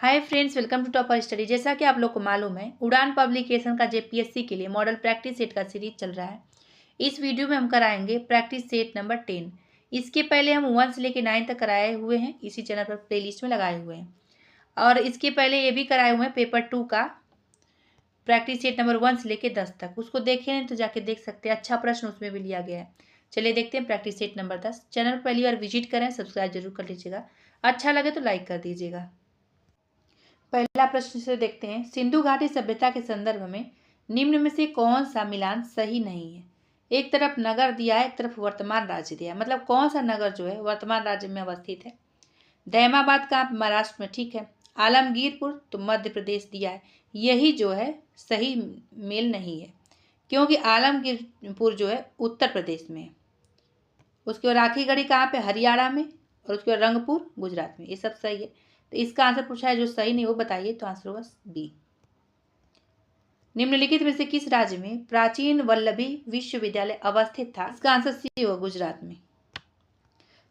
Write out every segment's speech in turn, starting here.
Hi friends, welcome to Topper Study. जैसा कि आप लोग को मालूम है, उड़ान पब्लिकेशन का जेपीएससी के लिए मॉडल प्रैक्टिस सेट का सीरीज चल रहा है। इस वीडियो में हम कराएंगे प्रैक्टिस सेट नंबर 10। इसके पहले हम 1 से लेकर 9 तक कराए हुए हैं, इसी चैनल पर प्लेलिस्ट में लगाए हुए हैं। और इसके पहले ये भी कराए हुए हैं पेपर 2 का प्रैक्टिस सेट नंबर 1 से लेकर 10 तक। उसको देखे नहीं तो जाके देख सकते हैं, अच्छा प्रश्न उसमें भी लिया गया है। चलिए देखते हैं प्रैक्टिस सेट नंबर 10। चैनल पहली बार विजिट करें, सब्सक्राइब जरूर कर लीजिएगा, अच्छा लगे तो लाइक कर दीजिएगा। पहला प्रश्न से देखते हैं, सिंधु घाटी सभ्यता के संदर्भ में निम्न में से कौन सा मिलान सही नहीं है। एक तरफ नगर दिया है, एक तरफ वर्तमान राज्य दिया है। मतलब कौन सा नगर जो है वर्तमान राज्य में अवस्थित है। दहमाबाद का महाराष्ट्र में, ठीक है। आलमगीरपुर तो मध्य प्रदेश दिया है, यही जो है सही मेल नहीं है, क्योंकि आलमगीरपुर जो है उत्तर प्रदेश में है। उसके बाद राखीगढ़ी कहाँ पे, हरियाणा में। और उसके बाद रंगपुर गुजरात में। ये सब सही है। तो इसका आंसर पूछा है, जो सही नहीं वो बताइए। तो आंसर होगा बी। निम्नलिखित में से किस राज्य में प्राचीन वल्लभी विश्वविद्यालय अवस्थित था। इसका आंसर सी होगा, गुजरात में।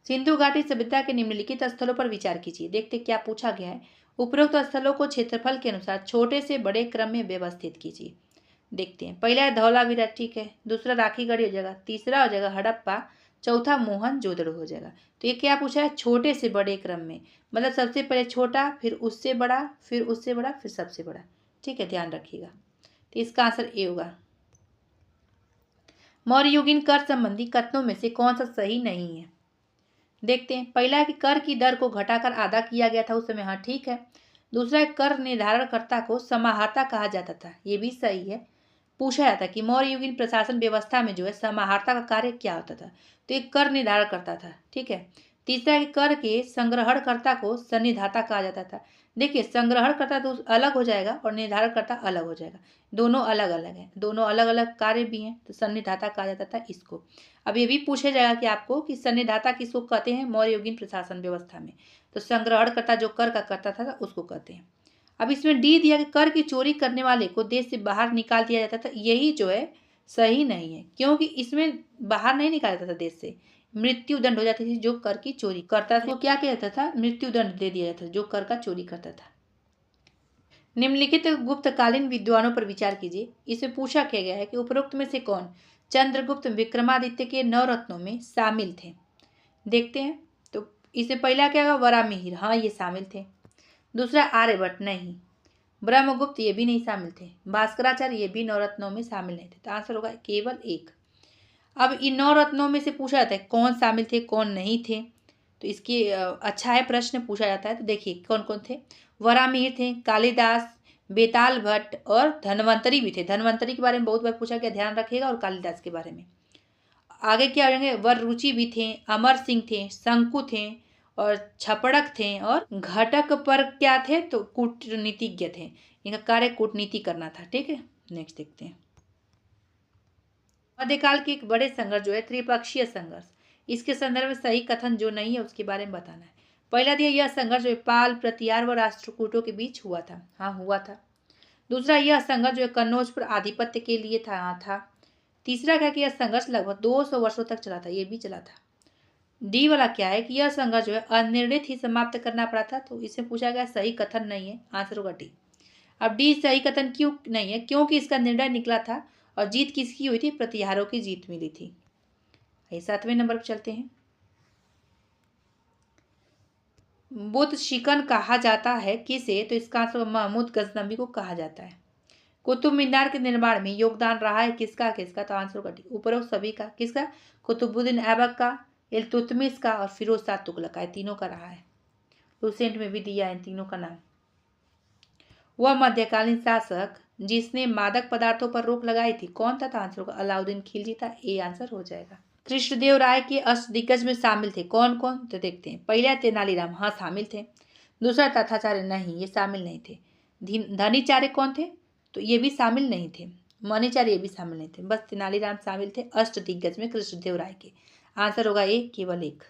सिंधु घाटी सभ्यता के निम्नलिखित स्थलों पर विचार कीजिए। देखते क्या पूछा गया है। उपरोक्त स्थलों को क्षेत्रफल के अनुसार छोटे से बड़े क्रम में व्यवस्थित कीजिए। देखते हैं। पहला है धौलावीरा, ठीक है। दूसरा राखीगढ़ी हो जाएगा, तीसरा हो जाएगा हड़प्पा, चौथा मोहनजोदड़ो हो जाएगा। तो ये क्या पूछा है, छोटे से बड़े क्रम में। मतलब सबसे पहले छोटा, फिर उससे बड़ा, फिर उससे बड़ा, फिर सबसे बड़ा। ठीक है, ध्यान रखिएगा। तो इसका आंसर ए होगा। मौर्ययुगीन कर संबंधी कथनों में से कौन सा सही नहीं है। देखते हैं। पहला है कि कर की दर को घटाकर आधा किया गया था उस समय, हाँ ठीक है। दूसरा है कर निर्धारणकर्ता को समाहर्ता कहा जाता था, ये भी सही है। पूछा जाता कि मौर्ययुगीन प्रशासन व्यवस्था में जो है समाहर्ता का कार्य क्या होता था। तो एक कर निर्धारण करता था, ठीक है। तीसरा है कि कर के संग्रहणकर्ता को सन्निधाता कहा जाता था। देखिए, संग्रहणकर्ता तो अलग हो जाएगा और निर्धारणकर्ता अलग हो जाएगा, दोनों अलग अलग हैं, दोनों अलग अलग कार्य भी हैं। तो सन्निधाता कहा जाता था इसको। अब ये भी पूछा जाएगा कि आपको कि सन्निधाता किसको कहते हैं मौर्ययुगीन प्रशासन व्यवस्था में। तो संग्रहणकर्ता जो कर का करता था उसको कहते हैं। अब इसमें डी दिया कि कर की चोरी करने वाले को देश से बाहर निकाल दिया जाता था। यही जो है सही नहीं है, क्योंकि इसमें बाहर नहीं निकाला जाता था देश से, मृत्यु दंड हो जाती थी। जो कर की चोरी करता था वो क्या किया जाता था, मृत्यु दंड दे दिया जाता था जो कर का चोरी करता था। निम्नलिखित गुप्तकालीन विद्वानों पर विचार कीजिए। इसमें पूछा क्या गया है कि उपरोक्त में से कौन चंद्रगुप्त विक्रमादित्य के नवरत्नों में शामिल थे। देखते हैं। तो इससे पहला क्या होगा, वरामिहिर, हाँ ये शामिल थे। दूसरा आर्यभट्ट, नहीं। ब्रह्मगुप्त, ये भी नहीं शामिल थे। भास्कराचार्य, ये भी नवरत्नों में शामिल नहीं थे। तो आंसर होगा केवल एक। अब इन नवरत्नों में से पूछा जाता है कौन शामिल थे कौन नहीं थे। तो इसकी अच्छा है, प्रश्न पूछा जाता है। तो देखिए कौन कौन थे। वरामिहिर थे, कालिदास, बेताल भट्ट और धन्वंतरी भी थे। धन्वंतरी के बारे में बहुत बार पूछा गया, ध्यान रखिएगा। और कालिदास के बारे में आगे क्या होंगे, वर रुचि भी थे, अमर सिंह थे, शंकु थे और छपड़क थे और घटक पर क्या थे, तो कूटनीतिज्ञ थे। इनका कार्य कूटनीति करना था, ठीक है। नेक्स्ट देखते हैं। मध्यकाल के एक बड़े संघर्ष जो है त्रिपक्षीय संघर्ष, इसके संदर्भ में सही कथन जो नहीं है उसके बारे में बताना है। पहला दिया, यह संघर्ष जो है पाल, प्रतिहार व राष्ट्रकूटों के बीच हुआ था, हाँ हुआ था। दूसरा, यह संघर्ष जो है कन्नौज पर आधिपत्य के लिए था, हाँ था। तीसरा क्या कि यह संघर्ष लगभग 200 वर्षों तक चला था, ये भी चला था। डी वाला क्या है कि यह संघर्ष जो है अनिर्णित ही समाप्त करना पड़ा था। तो इसमें पूछा गया सही कथन नहीं है, आंसर होगा डी। अब डी सही कथन क्यों नहीं है, क्योंकि इसका निर्णय निकला था और जीत किसकी हुई थी, प्रतिहारों की जीत मिली थी। 7वें नंबर पर चलते हैं। बुद्ध शिकन कहा जाता है किसे, तो इसका आंसर महमूद गजनबी को कहा जाता है। कुतुब मीनार के निर्माण में योगदान रहा है किसका किसका, तो आंसर होगा डी, उपरोक्त सभी का। किसका, कुतुबुद्दीन ऐबक का, इल्तुतमिश का और फिरोज शाह तुगलक का, तीनों का रहा है। लुसेंट में भी दिया है इन तीनों का नाम। वह मध्यकालीन शासक जिसने मादक पदार्थों पर रोक लगाई थी कौन था, तो आंसर होगा अलाउद्दीन खिलजी था, ए आंसर हो जाएगा। कृष्णदेव राय के अष्टदिग्गज में शामिल थे कौन कौन, तो देखते हैं। पहला तेनालीराम, हाँ शामिल थे। दूसरा तथाचार्य, नहीं ये शामिल नहीं थे। धनीचार्य कौन थे, तो ये भी शामिल नहीं थे। मणिचार्य, ये भी शामिल नहीं थे। बस तेनालीराम शामिल थे अष्टदिग्गज में कृष्णदेव राय के। आंसर होगा ए, केवल एक।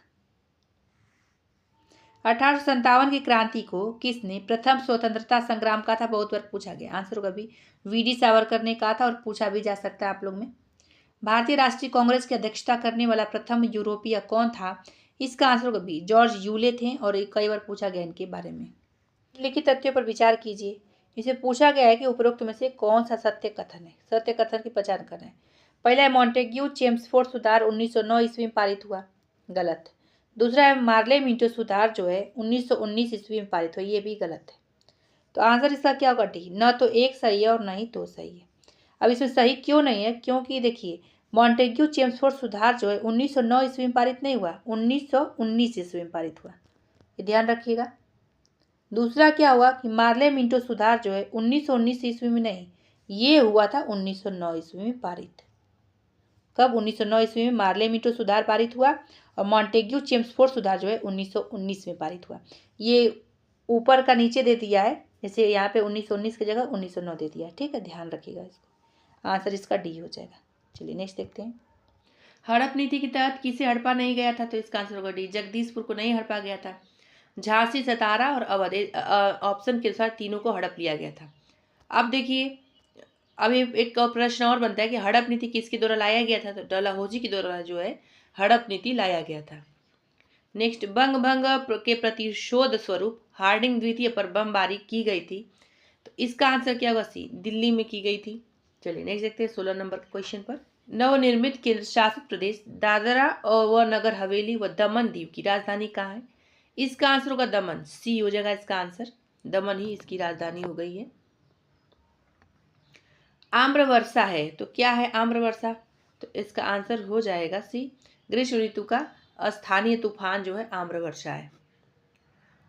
1857 की क्रांति को किसने प्रथम स्वतंत्रता संग्राम कहा था, बहुत बार पूछा गया। आंसर होगा भी, वीडी सावरकर ने कहा था और पूछा भी जा सकता है आप लोग में। भारतीय राष्ट्रीय कांग्रेस की अध्यक्षता करने वाला प्रथम यूरोपीय कौन था, इसका आंसर होगा बी, जॉर्ज यूले थे और कई बार पूछा गया इनके बारे में। लिखित तथ्यों पर विचार कीजिए। इसे पूछा गया है कि उपरोक्त में से कौन सा सत्य कथन है। सत्य कथन की पहचान करना है। पहला है मॉन्टेग्यू चेम्सफोर्ड सुधार 1909 ईस्वी में पारित हुआ, गलत। दूसरा है मार्ले मिंटो सुधार जो है 1919 ईस्वी में पारित हुआ, ये भी गलत है। तो आंसर इसका क्या होगा? डी। न तो एक सही है और न ही दो सही है। अब इसमें सही क्यों नहीं है? क्योंकि देखिए मॉन्टेग्यू चेम्सफोर्ड सुधार जो है 1909 ईस्वी में पारित नहीं हुआ, 1919 ईस्वी में पारित हुआ, ये ध्यान रखिएगा। दूसरा क्या हुआ कि मार्ले मिंटो सुधार जो है 1919 ईस्वी में नहीं, ये हुआ था 1909 ईस्वी में पारित। कब? 1909 ईस्वी में मार्ले मिंटो सुधार पारित हुआ और मॉन्टेग्यू चेम्सफोर्ड सुधार जो है 1919 में पारित हुआ। ये ऊपर का नीचे दे दिया है, जैसे यहाँ पे 1919 की जगह 1909 दे दिया है, ठीक है, ध्यान रखिएगा इसको। आंसर इसका डी हो जाएगा। चलिए नेक्स्ट देखते हैं। हड़प नीति के तहत किसे हड़पा नहीं गया था? तो इसका आंसर होगा डी, जगदीशपुर को नहीं हड़पा गया था। झांसी, सतारा और अवध ऑप्शन के अनुसार तीनों को हड़प लिया गया था। अब देखिए, अब एक प्रश्न और बनता है कि हड़प नीति किसके द्वारा लाया गया था? तो डलहौजी के द्वारा जो है हड़प नीति लाया गया था। नेक्स्ट, बंग भंग के प्रतिशोध स्वरूप हार्डिंग द्वितीय पर बमबारी की गई थी। तो इसका आंसर क्या होगा? सी, दिल्ली में की गई थी। चलिए नेक्स्ट देखते हैं 16 नंबर के क्वेश्चन पर। नवनिर्मित केंद्र शासित प्रदेश दादरा व नगर हवेली व दमन दीव की राजधानी कहाँ है? इसका आंसर होगा दमन, सी हो जाएगा इसका आंसर। दमन ही इसकी राजधानी हो गई है। आम्र वर्षा है तो क्या है आम्र वर्षा? तो इसका आंसर हो जाएगा सी, ग्रीष्म ऋतु का स्थानीय तूफान जो है आम्र वर्षा है।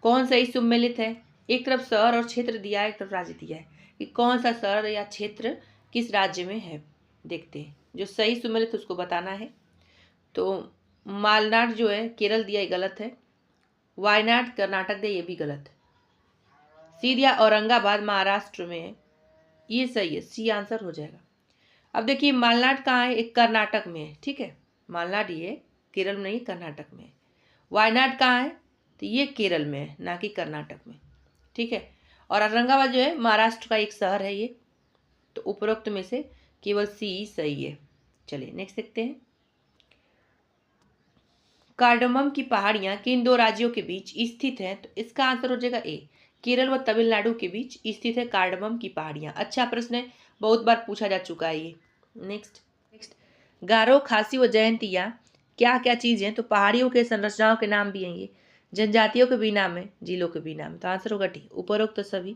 कौन सही सुमेलित है? एक तरफ शहर और क्षेत्र दिया है, एक तरफ राज्य दिया है, कि कौन सा शहर या क्षेत्र किस राज्य में है। देखते हैं, जो सही सुमेलित उसको बताना है। तो मालनाड जो है केरल दिया, ये गलत है। वायनाड कर्नाटक दिया, ये भी गलत है। सीरिया औरंगाबाद महाराष्ट्र में है, ये सही है, सी आंसर हो जाएगा। अब देखिए मालनाड कहाँ है? एक कर्नाटक में है, ठीक है, मालनाड ये केरल में नहीं, कर्नाटक में है। वायनाड कहाँ है? तो ये केरल में है, ना कि कर्नाटक में, ठीक है। और औरंगाबाद जो है महाराष्ट्र का एक शहर है ये। तो उपरोक्त में से केवल सी सही है। चलिए नेक्स्ट देखते हैं। कार्डमम की पहाड़ियां किन दो राज्यों के बीच स्थित हैं? तो इसका आंसर हो जाएगा ए, केरल व तमिलनाडु के बीच स्थित है कार्डमम की पहाड़ियां। अच्छा प्रश्न है, बहुत बार पूछा जा चुका है ये। नेक्स्ट, गारो, खासी व जयंतिया क्या क्या चीजें? तो पहाड़ियों के संरचनाओं के नाम भी हैं ये, जनजातियों के भी नाम है, जिलों के भी नाम। तो आंसर होगा टी, उपरोक्त सभी।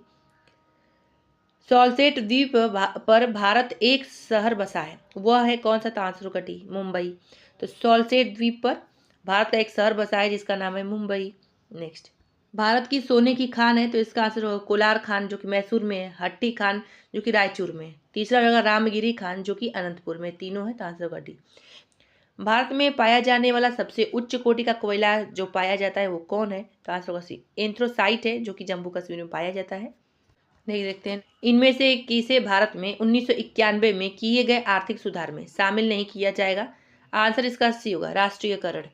सॉल्सेट द्वीप पर भारत एक शहर बसा है, वह है कौन सा? तो आंसर होगा टी, मुंबई। तो सॉल्सेट द्वीप पर भारत का एक शहर बसा है जिसका नाम है मुंबई। नेक्स्ट, भारत की सोने की खान है, तो इसका आंसर होगा कोलार खान जो कि मैसूर में है, हट्टी खान जो कि रायचूर में है, तीसरा होगा रामगिरी खान जो कि अनंतपुर में, तीनों है। तो आंसर होगा डी। भारत में पाया जाने वाला सबसे उच्च कोटि का कोयला जो पाया जाता है वो कौन है? तो आंसर होगा सी, एंथ्रोसाइट है जो कि जम्मू कश्मीर में पाया जाता है। नहीं, देखते हैं इनमें से किसे भारत में 1991 में किए गए आर्थिक सुधार में शामिल नहीं किया जाएगा? आंसर इसका सी होगा, राष्ट्रीयकरण।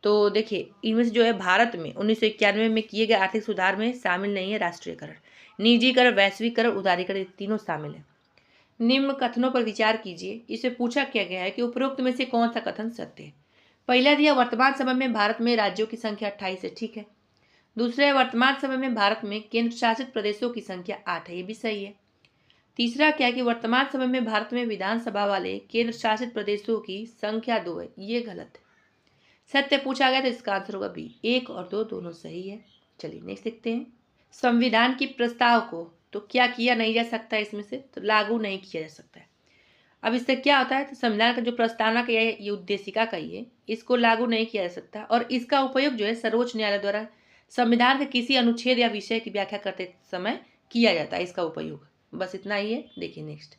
तो देखिए इनमें से जो है भारत में 1991 में किए गए आर्थिक सुधार में शामिल नहीं है राष्ट्रीयकरण, निजीकरण, वैश्वीकरण, उदारीकरण, तीनों शामिल है। निम्न कथनों पर विचार कीजिए। इसे पूछा क्या गया है कि उपरोक्त में से कौन सा कथन सत्य है। पहला दिया वर्तमान समय में भारत में राज्यों की संख्या 28 है, ठीक है। दूसरा है वर्तमान समय में भारत में केंद्र शासित प्रदेशों की संख्या 8 है, ये भी सही है। तीसरा क्या है कि वर्तमान समय में भारत में विधानसभा वाले केंद्र शासित प्रदेशों की संख्या 2 है, ये गलत है। सत्य पूछा गया तो इसका आंसर होगा बी, 1 और 2 दोनों सही है। चलिए नेक्स्ट देखते हैं। संविधान की प्रस्ताव को तो क्या किया नहीं जा सकता है इसमें से? तो लागू नहीं किया जा सकता है। अब इससे क्या होता है? तो संविधान का जो प्रस्तावना किया है ये उद्देशिका का ही है, इसको लागू नहीं किया जा सकता और इसका उपयोग जो है सर्वोच्च न्यायालय द्वारा संविधान के किसी अनुच्छेद या विषय की व्याख्या करते समय किया जाता है इसका उपयोग। बस इतना ही है। देखिए नेक्स्ट,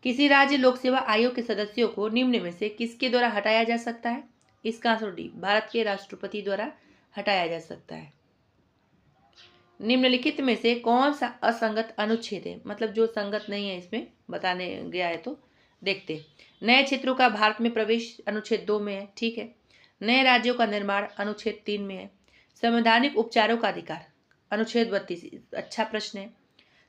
किसी राज्य लोक सेवा आयोग के सदस्यों को निम्न में से किसके द्वारा हटाया जा सकता है? इसका आंसर डी, भारत के राष्ट्रपति द्वारा हटाया जा सकता है। निम्नलिखित में से कौन सा असंगत अनुच्छेद है? मतलब जो संगत नहीं है इसमें बताने गया है। तो देखते, नए क्षेत्रों का भारत में प्रवेश अनुच्छेद 2 में है, ठीक है। नए राज्यों का निर्माण अनुच्छेद 3 में है। संवैधानिक उपचारों का अधिकार अनुच्छेद 32, अच्छा प्रश्न है।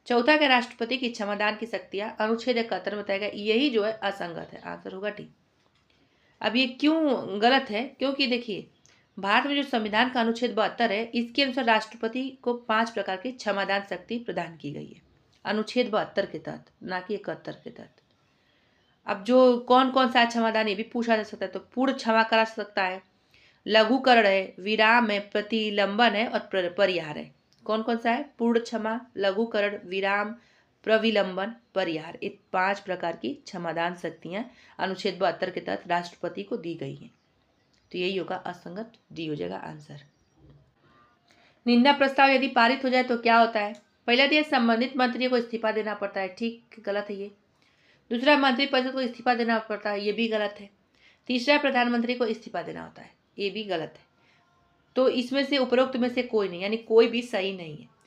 चौथा के राष्ट्रपति की क्षमादान की शक्तियां अनुच्छेद 71 में बताया गया, यही जो है असंगत है, आंसर होगा डी। अब ये क्यों गलत है? क्योंकि देखिए भारत में जो संविधान का अनुच्छेद 72 है, इसके अनुसार राष्ट्रपति को 5 प्रकार की क्षमादान शक्ति प्रदान की गई है, अनुच्छेद 72 के तहत, ना कि 71 के तहत। अब जो कौन कौन सा क्षमादान ये भी पूछा जा सकता है, तो पूर्ण क्षमा करा सकता है, लघुकरण है, विराम है, प्रतिलंबन है और परिहार है। कौन कौन सा है? पूर्ण क्षमा, लघुकरण, विराम, प्रविलंबन, परिहार। ये 5 प्रकार की क्षमादान शक्तियां अनुच्छेद 72 के तहत राष्ट्रपति को दी गई हैं। तो यही होगा असंगत, डी हो जाएगा आंसर। निंदा प्रस्ताव यदि पारित हो जाए तो क्या होता है? पहला दिया संबंधित मंत्री को इस्तीफा देना पड़ता है, ठीक गलत है ये। दूसरा मंत्रिपरिषद को इस्तीफा देना पड़ता है, ये भी गलत है। तीसरा प्रधानमंत्री को इस्तीफा देना होता है, ये भी गलत है। तो इसमें से उपरोक्त में से कोई नहीं, यानी कोई भी सही नहीं है।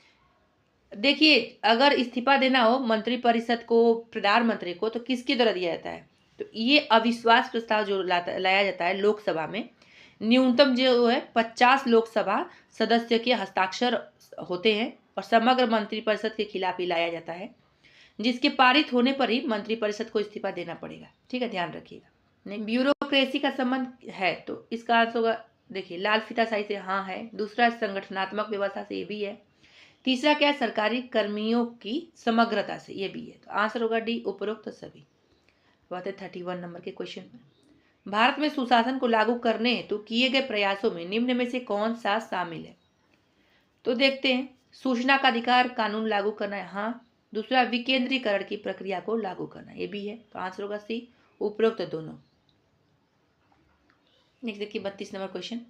देखिए, अगर इस्तीफा देना हो मंत्रिपरिषद को, प्रधानमंत्री को, तो किसके द्वारा दिया जाता है? तो ये अविश्वास प्रस्ताव जो लाया जाता है लोकसभा में, न्यूनतम जो है 50 लोकसभा सदस्य के हस्ताक्षर होते हैं और समग्र मंत्रिपरिषद के खिलाफ ही लाया जाता है, जिसके पारित होने पर ही मंत्रिपरिषद को इस्तीफा देना पड़ेगा। ठीक है, ध्यान रखिएगा। नहीं, ब्यूरोक्रेसी का संबंध है तो इसका आंसर होगा, देखिए, लाल फीताशाही से हाँ है। दूसरा संगठनात्मक व्यवस्था से, ये भी है। तीसरा क्या है? सरकारी कर्मियों की समग्रता से, ये भी है। तो आंसर होगा डी, उपरोक्त सभी। बात है 31 नंबर के क्वेश्चन पर। भारत में सुशासन को लागू करने हेतु किए गए प्रयासों में निम्न में से कौन सा शामिल है? तो देखते हैं, सूचना का अधिकार कानून लागू करना है, हाँ। दूसरा विकेंद्रीकरण की प्रक्रिया को लागू करना, ये भी है। तो आंसर होगा सी, उपरोक्त दोनों। नेक्स्ट देखिए 32 नंबर क्वेश्चन।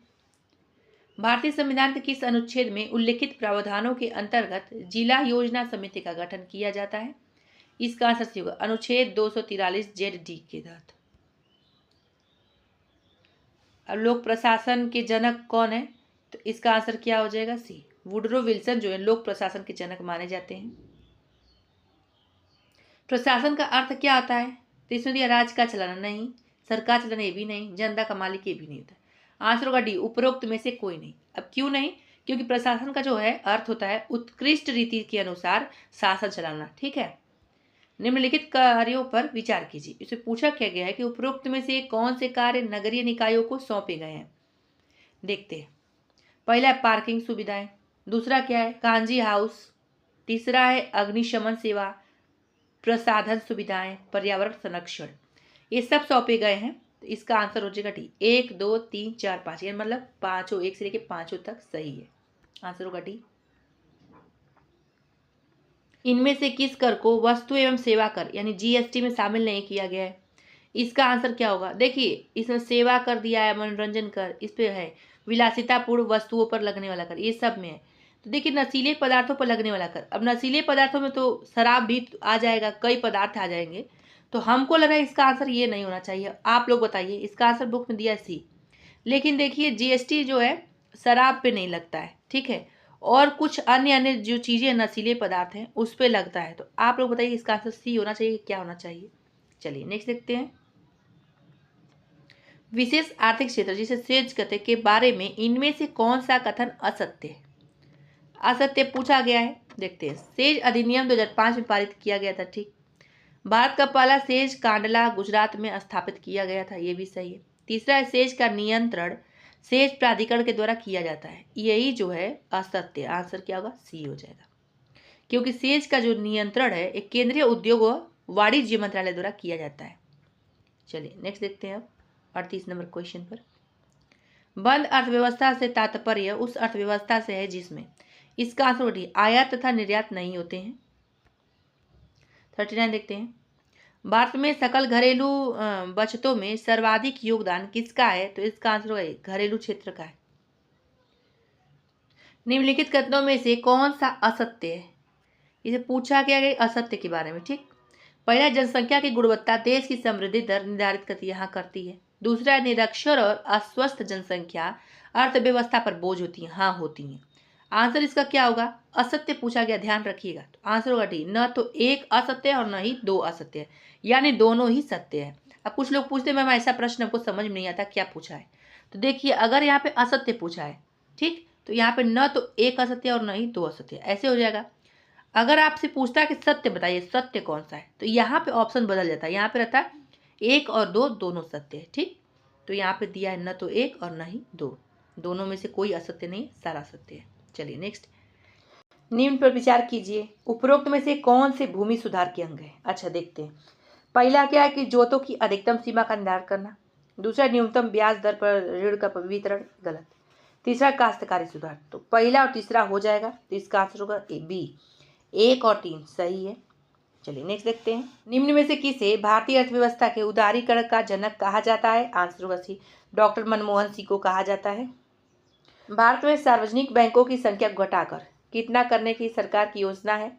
भारतीय संविधान के किस अनुच्छेद में उल्लिखित प्रावधानों के अंतर्गत जिला योजना समिति का गठन किया जाता है? इसका आंसर सी होगा, अनुच्छेद 243 ZD के तहत। अब लोक प्रशासन के जनक कौन है? तो इसका आंसर क्या हो जाएगा? सी, वुडरो विल्सन जो है लोक प्रशासन के जनक माने जाते हैं। प्रशासन का अर्थ क्या होता है? तो इसमें दिया राज्य का चलाना, नहीं। सरकार चलाना, ये भी नहीं। जनता का मालिक, ये भी नहीं होता। आंसर होगा डी, उपरोक्त में से कोई नहीं। अब क्यों नहीं? क्योंकि प्रशासन का जो है अर्थ होता है उत्कृष्ट रीति के अनुसार शासन चलाना। ठीक है, निम्नलिखित कार्यों पर विचार कीजिए। इसे पूछा क्या गया है कि उपरोक्त में से कौन से कार्य नगरीय निकायों को सौंपे गए हैं? देखते हैं। पहला है पार्किंग सुविधाएं, दूसरा क्या है? कांजी हाउस, तीसरा है अग्निशमन सेवा, प्रसाधन सुविधाएं, पर्यावरण संरक्षण, ये सब सौंपे गए हैं। तो इसका आंसर हो जाएगा डी, 1 2 3 4 5, ये मतलब पांचों, 1 से लेकर 5 तक सही है। आंसर होगा डी। इनमें से किस कर को वस्तु एवं सेवा कर यानी GST में शामिल नहीं किया गया है? इसका आंसर क्या होगा? देखिए, इसमें सेवा कर दिया है, मनोरंजन कर इस पे है, विलासितापूर्ण वस्तुओं पर लगने वाला कर, ये सब में है। तो देखिए, नशीले पदार्थों पर लगने वाला कर, अब नशीले पदार्थों में तो शराब भी आ जाएगा, कई पदार्थ आ जाएंगे। तो हमको लग रहा है इसका आंसर ये नहीं होना चाहिए। आप लोग बताइए, इसका आंसर बुक में दिया सी। लेकिन देखिए, GST जो है शराब पे नहीं लगता है, ठीक है, और कुछ अन्य अन्य जो चीज़ें नशीले पदार्थ हैं उस पर लगता है। तो आप लोग बताइए इसका आंसर सी होना चाहिए, क्या होना चाहिए? चलिए नेक्स्ट देखते हैं। विशेष आर्थिक क्षेत्र जिसे सेज कहते के बारे में इनमें से कौन सा कथन असत्य है? असत्य पूछा गया है, देखते हैं। सेज अधिनियम 2005 में पारित किया गया था, ठीक। भारत का पहला सेज कांडला गुजरात में स्थापित किया गया था, ये भी सही है। तीसरा है सेज का नियंत्रण सेज प्राधिकरण के द्वारा किया जाता है, यही जो है असत्य। आंसर क्या होगा? सी हो जाएगा, क्योंकि सेज का जो नियंत्रण है एक केंद्रीय उद्योग व वाणिज्य मंत्रालय द्वारा किया जाता है। चलिए नेक्स्ट देखते हैं अब 38 नंबर क्वेश्चन पर। बंद अर्थव्यवस्था से तात्पर्य उस अर्थव्यवस्था से है जिसमें, इसका आंसर डी, आयात तथा निर्यात नहीं होते हैं। 39 देखते हैं। भारत में सकल घरेलू बचतों में सर्वाधिक योगदान किसका है? तो इसका आंसर होगा घरेलू क्षेत्र का है। निम्नलिखित कथनों में से कौन सा असत्य है? इसे पूछा गया है असत्य के बारे में, ठीक। पहला, जनसंख्या की गुणवत्ता देश की समृद्धि दर निर्धारित करती है। दूसरा, निरक्षर और अस्वस्थ जनसंख्या अर्थव्यवस्था पर बोझ होती है, हाँ होती है। आंसर इसका क्या होगा? असत्य पूछा गया, ध्यान रखिएगा। तो आंसर होगा डी, न तो एक असत्य है और न ही दो असत्य है, यानी दोनों ही सत्य है। अब कुछ लोग पूछते हैं मैम ऐसा प्रश्न हमको समझ में नहीं आता, क्या पूछा है? तो देखिए, अगर यहाँ पे असत्य पूछा है, ठीक, तो यहाँ पे न तो एक असत्य और न ही दो असत्य, ऐसे हो जाएगा। अगर आपसे पूछता है कि सत्य बताइए, सत्य कौन सा है, तो यहाँ पे ऑप्शन बदल जाता है, यहाँ पे रहता है 1 और 2 दोनों सत्य है, ठीक। तो यहाँ पे दिया है न तो 1 और न ही 2। दोनों में से कोई असत्य नहीं, सारा सत्य है। चलिए नेक्स्ट, निम्न पर विचार कीजिए, उपरोक्त में से कौन से भूमि सुधार के अंग है। अच्छा देखते हैं, पहला क्या है कि जोतों की अधिकतम सीमा का निर्धारण करना। दूसरा, न्यूनतम ब्याज दर पर ऋण का वितरण, गलत। तीसरा, काश्तकारी सुधार। तो पहला और तीसरा हो जाएगा, तो इसका आंसर होगा बी, 1 और 3 सही है। चलिए नेक्स्ट देखते हैं, निम्न में से किसे भारतीय अर्थव्यवस्था के उदारीकरण का जनक कहा जाता है। आंसर होगा सी, डॉक्टर मनमोहन सिंह को कहा जाता है। भारत में सार्वजनिक बैंकों की संख्या घटाकर कितना करने की सरकार की योजना है।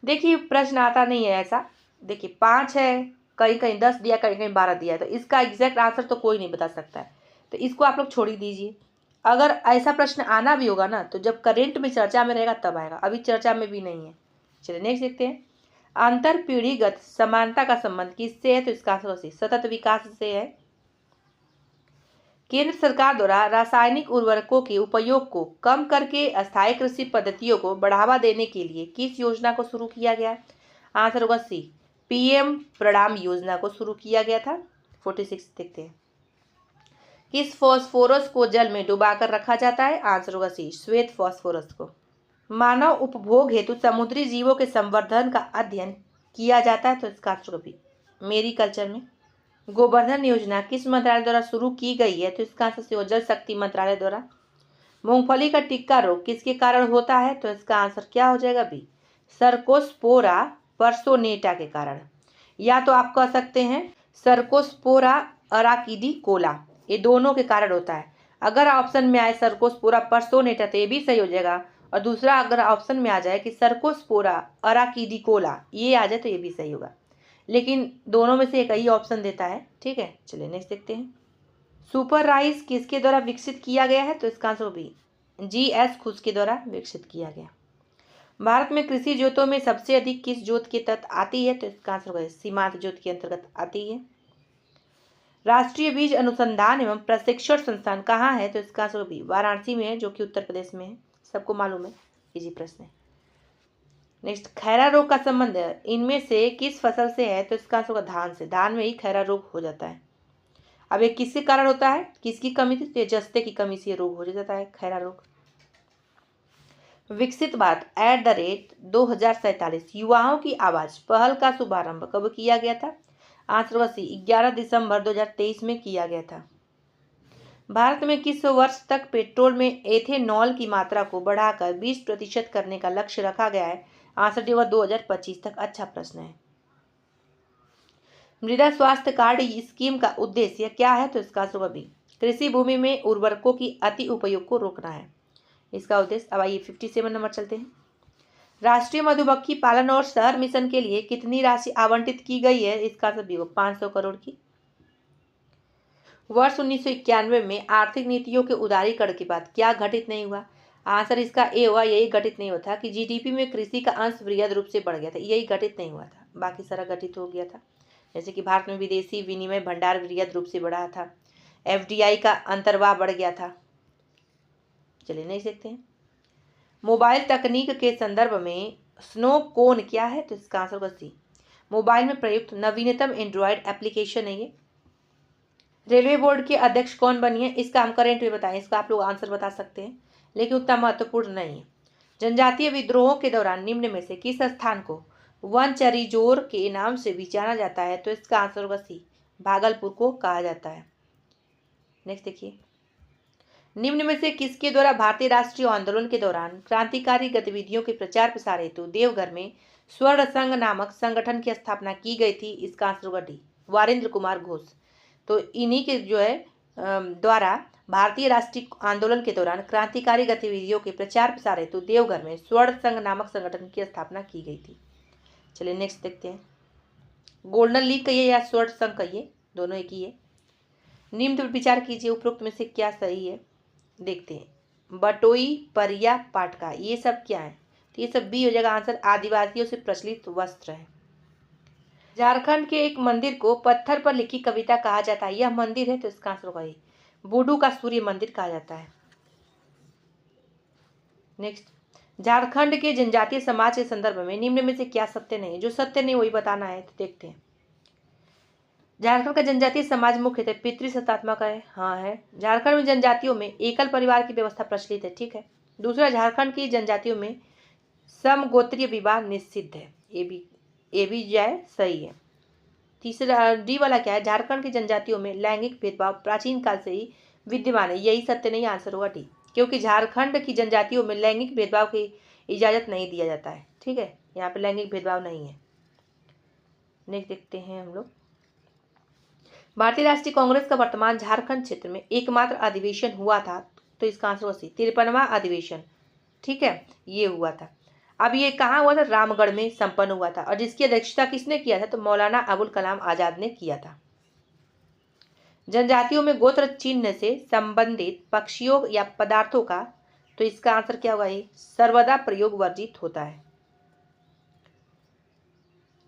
देखिए प्रश्न आता नहीं है ऐसा, देखिए 5 है, कहीं कहीं 10 दिया, कहीं कहीं 12 दिया है, तो इसका एग्जैक्ट आंसर तो कोई नहीं बता सकता है, तो इसको आप लोग छोड़ ही दीजिए। अगर ऐसा प्रश्न आना भी होगा ना, तो जब करेंट में चर्चा में रहेगा तब आएगा, अभी चर्चा में भी नहीं है। चलिए नेक्स्ट देखते हैं, अंतर पीढ़ीगत समानता का संबंध किससे है। तो इसका आंसर सतत विकास से है। केंद्र सरकार द्वारा रासायनिक उर्वरकों के उपयोग को कम करके अस्थायी कृषि पद्धतियों को बढ़ावा देने के लिए किस योजना को शुरू किया गया। आंसर होगा सी, पीएम प्रणाम योजना को शुरू किया गया था। 46 देखते हैं, किस फॉस्फोरस को जल में डुबाकर रखा जाता है। आंसर होगा सी, श्वेत फॉस्फोरस को। मानव उपभोग हेतु समुद्री जीवों के संवर्धन का अध्ययन किया जाता है। तो इसका आंसर होगा बी, मेरीकल्चर में। गोवर्धन योजना किस मंत्रालय द्वारा शुरू की गई है। तो इसका आंसर जल शक्ति मंत्रालय द्वारा। मूंगफली का टिक्का रोग किसके कारण होता है। तो इसका आंसर क्या हो जाएगा बी, सर्कोस्पोरा पर्सोनेटा के कारण। या तो आप कह सकते हैं सर्कोस्पोरा अराकिडिकोला, ये दोनों के कारण होता है। अगर ऑप्शन में आए सर्कोस्पोरा पर्सोनेटा तो ये भी सही हो जाएगा, और दूसरा अगर ऑप्शन में आ जाए कि सर्कोस्पोरा अराकिडिकोला ये आ जाए तो ये भी सही होगा, लेकिन दोनों में से एक ही ऑप्शन देता है। ठीक है, चलिए नेक्स्ट देखते हैं, सुपर राइस किसके द्वारा विकसित किया गया है। तो इसका आंसर भी GS खुश के द्वारा विकसित किया गया। भारत में कृषि जोतों में सबसे अधिक किस जोत के तहत आती है। तो इसका आंसर होगा सीमांत जोत के अंतर्गत आती है। राष्ट्रीय बीज अनुसंधान एवं प्रशिक्षण संस्थान कहाँ है। तो इसका आंसर भी वाराणसी में है, जो कि उत्तर प्रदेश में है, सबको मालूम है, इजी प्रश्न है। नेक्स्ट, खैरा रोग का संबंध इनमें से किस फसल से है। तो इसका आंसर होगा धान से, धान में ही खैरा रोग हो जाता है। अब ये किसके कारण होता है, किसकी कमी थी। तो जस्ते की कमी से ये रोग हो जाता है, खैरा रोग। विकसित भारत @2047 युवाओं की आवाज पहल का शुभारंभ कब किया गया था। आंसर होगा सी, 11 दिसंबर 2023 में किया गया था। भारत में किस वर्ष तक पेट्रोल में एथेनॉल की मात्रा को बढ़ाकर 20% करने का लक्ष्य रखा गया है। आंसर होगा 2025 तक। अच्छा प्रश्न है। मृदा स्वास्थ्य कार्ड स्कीम का उद्देश्य क्या है। तो इसका आंसर होगा बी, कृषि भूमि में उर्वरकों की अति उपयोग को रोकना है इसका उद्देश्य। अब आइए 57 नंबर चलते हैं, राष्ट्रीय मधुमक्खी पालन और शहर मिशन के लिए कितनी राशि आवंटित की गई है। इसका आंसर बी, 500 करोड़ की। वर्ष 1991 में आर्थिक नीतियों के उदारीकरण के बाद क्या घटित नहीं हुआ। आंसर इसका ए हुआ, यही घटित नहीं हुआ था कि जीडीपी में कृषि का अंश वृहद रूप से बढ़ गया था, यही घटित नहीं हुआ था, बाकी सारा घटित हो गया था। जैसे कि भारत में विदेशी विनिमय भंडार वृहद रूप से बढ़ा था, FDI का अंतर्वाह बढ़ गया था। चलिए नहीं सकते हैं, मोबाइल तकनीक के संदर्भ में स्नो कोन क्या है। तो इसका आंसर होगा सी, मोबाइल में प्रयुक्त नवीनतम एंड्रॉयड एप्लीकेशन है ये। रेलवे बोर्ड के अध्यक्ष कौन बनी है, इसका हम करेंट में बताएं, इसका आप लोग आंसर बता सकते हैं, लेकिन उतना महत्वपूर्ण नहीं है। जनजातीय विद्रोहों के दौरान निम्न में से किस स्थान को वनचरिजोर के नाम से भी जाना जाता है। तो इसका आंसर होगा सी, भागलपुर को कहा जाता है। नेक्स्ट देखिए, निम्न में से किसके द्वारा भारतीय राष्ट्रीय आंदोलन के दौरान क्रांतिकारी गतिविधियों के प्रचार प्रसार हेतु देवघर में स्वर्ण संघ नामक संगठन की स्थापना की गई थी। इसका आंसर होगा डी, वारेंद्र कुमार घोष। तो इन्हीं के जो है द्वारा भारतीय राष्ट्रीय आंदोलन के दौरान क्रांतिकारी गतिविधियों के प्रचार प्रसार हेतु देवघर में स्वर्ण संघ नामक संगठन की स्थापना की गई थी। चलिए नेक्स्ट देखते हैं, गोल्डन लीग कहिए या स्वर्ण संघ कहिए, दोनों एक ही है। निम्न पर विचार कीजिए, उपरोक्त में से क्या सही है। देखते हैं, बटोई, परिया, पाटका, ये सब क्या है। तो ये सब बी हो जाएगा आंसर, आदिवासियों से प्रचलित वस्त्र है। झारखंड के एक मंदिर को पत्थर पर लिखी कविता कहा जाता है, यह मंदिर है। तो इसका आंसर होगा बूडू का सूर्य मंदिर कहा जाता है। नेक्स्ट, झारखंड के जनजातीय समाज के संदर्भ में निम्न में से क्या सत्य नहीं है। जो सत्य नहीं वही बताना है। तो देखते हैं, झारखंड का जनजातीय समाज मुख्यतः पितृसत्तात्मक है। हाँ है। झारखंड में जनजातियों में एकल परिवार की व्यवस्था प्रचलित है। ठीक है। दूसरा, झारखंड की जनजातियों में समगोत्रीय विवाह निषिद्ध है। ये भी जाए सही है। तीसरा डी वाला क्या है, झारखंड की जनजातियों में लैंगिक भेदभाव प्राचीन काल से ही विद्यमान है। यही सत्य नहीं, आंसर होगा डी, क्योंकि झारखंड की जनजातियों में लैंगिक भेदभाव की इजाजत नहीं दिया जाता है। ठीक है, यहाँ पे लैंगिक भेदभाव नहीं है। नेक्स्ट देखते हैं हम लोग। भारतीय राष्ट्रीय कांग्रेस का वर्तमान झारखंड क्षेत्र में एकमात्र अधिवेशन हुआ था, तो इसका आंसर होगा सी, 53वां अधिवेशन। ठीक है, ये हुआ था। अब ये कहाँ हुआ था, रामगढ़ में संपन्न हुआ था, और जिसकी अध्यक्षता किसने किया था, तो मौलाना अबुल कलाम आजाद ने किया था। जनजातियों में गोत्र चिन्ह से संबंधित पक्षियों या पदार्थों का, तो इसका आंसर क्या होगा, ये सर्वदा प्रयोग वर्जित होता है।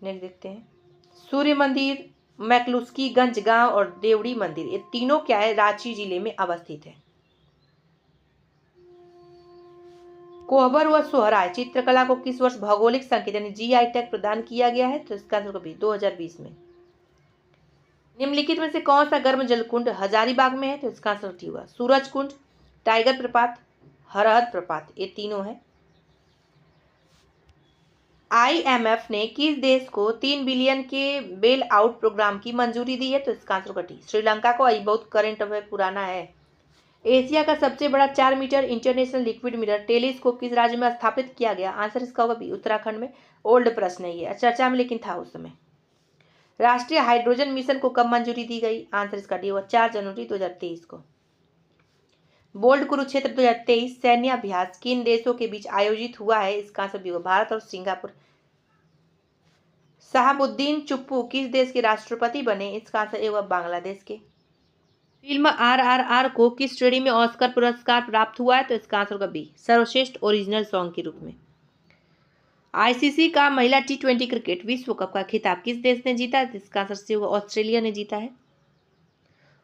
नेक्स्ट देखते हैं। सूर्य मंदिर, मैकलुस्कीगंज गांव और देवड़ी मंदिर, ये तीनों क्या है, रांची जिले में अवस्थित है। कोहबर व सोहराय चित्रकला को किस वर्ष भौगोलिक संकेत यानी जीआई टैग प्रदान किया गया है, तो इसका आंसर कभी 2020 में। निम्नलिखित में से कौन सा गर्म जलकुंड हजारीबाग में है, तो इसका आंसर टी होगा सूरज कुंड, टाइगर प्रपात, हरहद प्रपात, ये तीनों है। आईएमएफ ने किस देश को 3 बिलियन के बेल आउट प्रोग्राम की मंजूरी दी है, तो इसका आंसर टी श्रीलंका को। ये बहुत करंट अफेयर पुराना है। एशिया का सबसे बड़ा 4 metre international liquid mirror telescope किस राज्य में स्थापित किया गया, आंसर इसका होगा बी, उत्तराखंड में। ओल्ड प्रश्न है ये, चर्चा में लेकिन था उस समय। राष्ट्रीय हाइड्रोजन मिशन को कब मंजूरी दी गई, आंसर इसका डी होगा 4 जनवरी 2023 को। बोल्ड कुरुक्षेत्र 2023 सैन्य अभ्यास किन देशों के बीच आयोजित हुआ है, इसका आंसर भी होगा भारत और सिंगापुर। शहाबुद्दीन चुप्पू किस देश के राष्ट्रपति बने, इसका आंसर ए होगा बांग्लादेश के। फिल्म आरआरआर को किस श्रेणी में ऑस्कर पुरस्कार प्राप्त हुआ है, तो इसका आंसर होगा बी, सर्वश्रेष्ठ ओरिजिनल सॉन्ग के रूप में। आईसीसी का महिला T20 क्रिकेट विश्व कप का खिताब किस देश ने जीता है, इसका आंसर सी होगा ऑस्ट्रेलिया ने जीता है।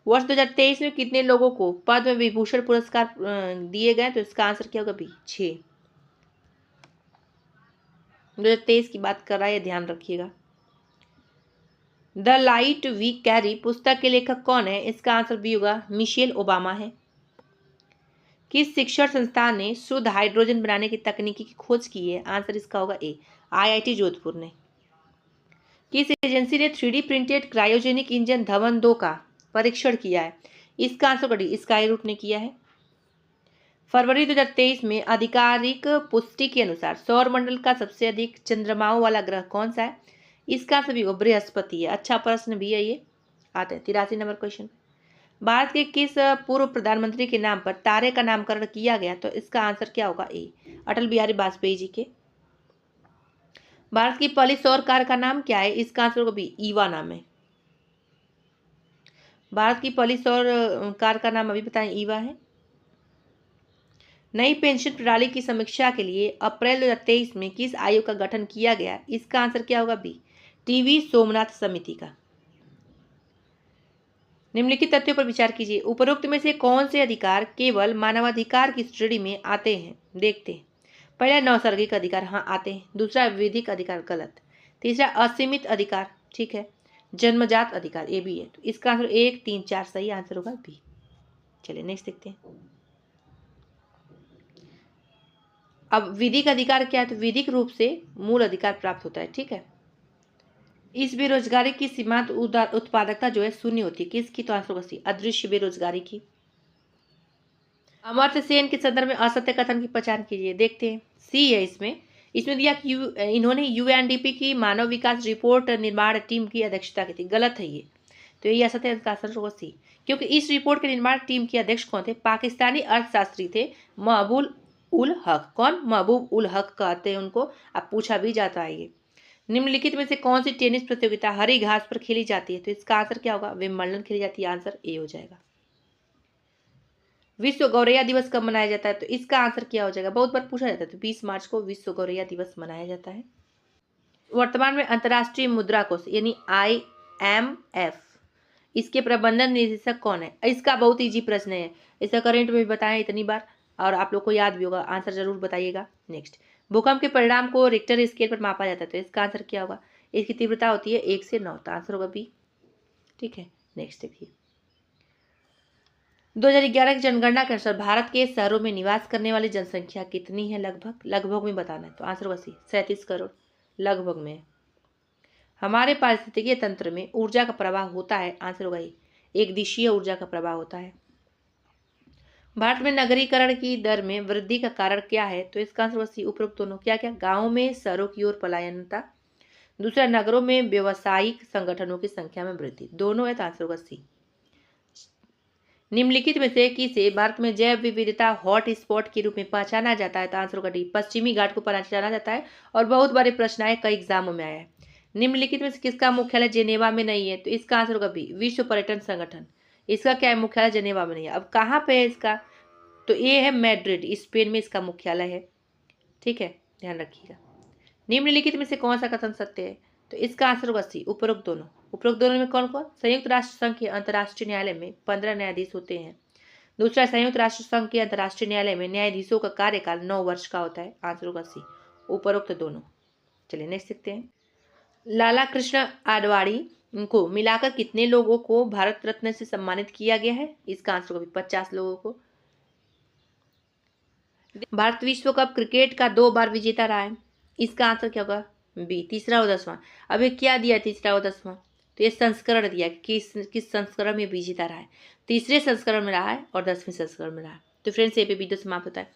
वर्ष 2023 में कितने लोगों को पद्म विभूषण पुरस्कार दिए गए, तो इसका आंसर क्या होगा बी, 6। 2023 की बात कर रहा है, ध्यान रखिएगा। द लाइट वी कैरी पुस्तक के लेखक कौन है, इसका आंसर बी होगा मिशेल ओबामा है। किस शिक्षण संस्थान ने शुद्ध हाइड्रोजन बनाने की तकनीकी की खोज की है, आंसर इसका होगा ए, आईआईटी जोधपुर ने। किस एजेंसी ने 3D printed cryogenic engine Dhawan 2 का परीक्षण किया है, इसका आंसर डी, स्काई रूट ने किया है। फरवरी 2023 में आधिकारिक पुष्टि के अनुसार सौरमंडल का सबसे अधिक चंद्रमाओं वाला ग्रह कौन सा है, इसका सभी को बृहस्पति है। अच्छा प्रश्न भी है ये, आते हैं 83 नंबर क्वेश्चन। भारत के किस पूर्व प्रधानमंत्री के नाम पर तारे का नामकरण किया गया, तो इसका आंसर क्या होगा ए, अटल बिहारी वाजपेयी जी के। भारत की पहली सौर कार का नाम क्या है, इसका आंसर होगा बी, ईवा नाम है। भारत की पहली सौर कार का नाम अभी बताएं, ईवा है। नई पेंशन प्रणाली की समीक्षा के लिए अप्रैल 2023 में किस आयोग का गठन किया गया, इसका आंसर क्या होगा बी, टीवी सोमनाथ समिति का। निम्नलिखित तथ्यों पर विचार कीजिए। उपरोक्त में से कौन से अधिकार केवल मानवाधिकार की श्रेणी में आते हैं, देखते हैं। पहला नैसर्गिक अधिकार, हाँ आते हैं। दूसरा विधिक अधिकार, गलत। तीसरा असीमित अधिकार, ठीक है। जन्मजात अधिकार, ये भी है। तो इसका आंसर 1, 3, 4 सही आंसर होगा बी। चलिए नेक्स्ट देखते हैं। अब विधिक अधिकार क्या है, तो विधिक रूप से मूल अधिकार प्राप्त होता है, ठीक है। इस बेरोजगारी की सीमांत उत्पादकता जो है शून्य होती है, किसकी, तो आंसर होगा सी, अदृश्य बेरोजगारी की। अमर्त्य सेन के संदर्भ में असत्य कथन की पहचान कीजिए, देखते हैं। सी है इसमें दिया कि इन्होंने यूएनडीपी की मानव विकास रिपोर्ट निर्माण टीम की अध्यक्षता की थी, गलत है ये, तो ये असत्य का आंसर होगा सी, क्योंकि इस रिपोर्ट के निर्माण टीम के अध्यक्ष कौन थे, पाकिस्तानी अर्थशास्त्री थे महबूब उल हक। कौन, महबूब उल हक कहते हैं उनको, अब पूछा भी जाता है ये। निम्नलिखित में से कौन सी टेनिस प्रतियोगिता हरी घास पर खेली जाती है, तो इसका आंसर क्या होगा, विंबलडन खेली जाती है, आंसर ए हो जाएगा। विश्व गौरैया दिवस कब मनाया जाता है, तो इसका आंसर क्या हो जाएगा, बहुत बार पूछा जाता है, तो 20 मार्च को विश्व गौरैया दिवस मनाया जाता है। वर्तमान में अंतर्राष्ट्रीय मुद्रा कोष यानी IMF, इसके प्रबंधन निदेशक कौन है, इसका बहुत इजी प्रश्न है, इसका करेंट में भी बताया इतनी बार और आप लोग को याद भी होगा, आंसर जरूर बताइएगा। नेक्स्ट, भूकंप के परिणाम को रिक्टर स्केल पर मापा जाता है, तो इसका आंसर क्या होगा, इसकी तीव्रता होती है 1 से 9, तो आंसर होगा बी। ठीक है, नेक्स्ट देखिए, 2011 की जनगणना के अनुसार भारत के शहरों में निवास करने वाली जनसंख्या कितनी है? लगभग में बताना है, तो आंसर होगा सी 37 करोड़, लगभग में। हमारे पारिस्थितिकीय तंत्र में ऊर्जा का प्रवाह होता है, आंसर होगा ये, एक दिशीय ऊर्जा का प्रवाह होता है। भारत में नगरीकरण की दर में वृद्धि का कारण क्या है? तो इसका आंसर होगा सी, उपरोक्त दोनों। क्या क्या? गाँव में शहरों की ओर पलायनता, दूसरा नगरों में व्यवसायिक संगठनों की संख्या में वृद्धि, दोनों है, तो आंसर होगा सी। निम्नलिखित में से किसे भारत में जैव विविधता हॉट स्पॉट के रूप में पहचाना जाता है? तो आंसर होगा डी, पश्चिमी घाट को पहचाना जाता है और बहुत बारे प्रश्न आए, कई एग्जामों में आया है। निम्नलिखित में से किसका मुख्यालय जेनेवा में नहीं है? तो इसका आंसर होगा बी, विश्व पर्यटन संगठन। इसका क्या है? मुख्यालय जेनेवा में नहीं है। अब कहाँ पे है इसका? तो ये है मैड्रिड, स्पेन में इसका मुख्यालय है, ठीक है, ध्यान रखिएगा। निम्नलिखित में से कौन सा कथन सत्य है? तो इसका आंसर होगा सी, उपरोक्त दोनों। उपरोक्त दोनों में कौन कौन? संयुक्त राष्ट्र संघ के अंतर्राष्ट्रीय न्यायालय में 15 न्यायाधीश होते हैं। दूसरा, संयुक्त राष्ट्र संघ के अंतर्राष्ट्रीय न्यायालय में न्यायाधीशों का कार्यकाल 9 वर्ष का होता है, आंसर होगा सी, उपरोक्त दोनों। चलिए नेक्स्ट देखते हैं, लाला कृष्ण आडवाणी को मिलाकर कितने लोगों को भारत रत्न से सम्मानित किया गया है? इसका आंसर होगा 50 लोगों को। भारत विश्व कप क्रिकेट का 2 बार विजेता रहा है, इसका आंसर क्या होगा? बी, तीसरा और 10वां। अभी क्या दिया तीसरा और 10वां? तो ये संस्करण दिया कि किस संस्करण में विजेता रहा है। तीसरे संस्करण में रहा है और 10वें संस्करण में रहा है। तो फ्रेंड्स, ये पे वीडियो समाप्त होता है।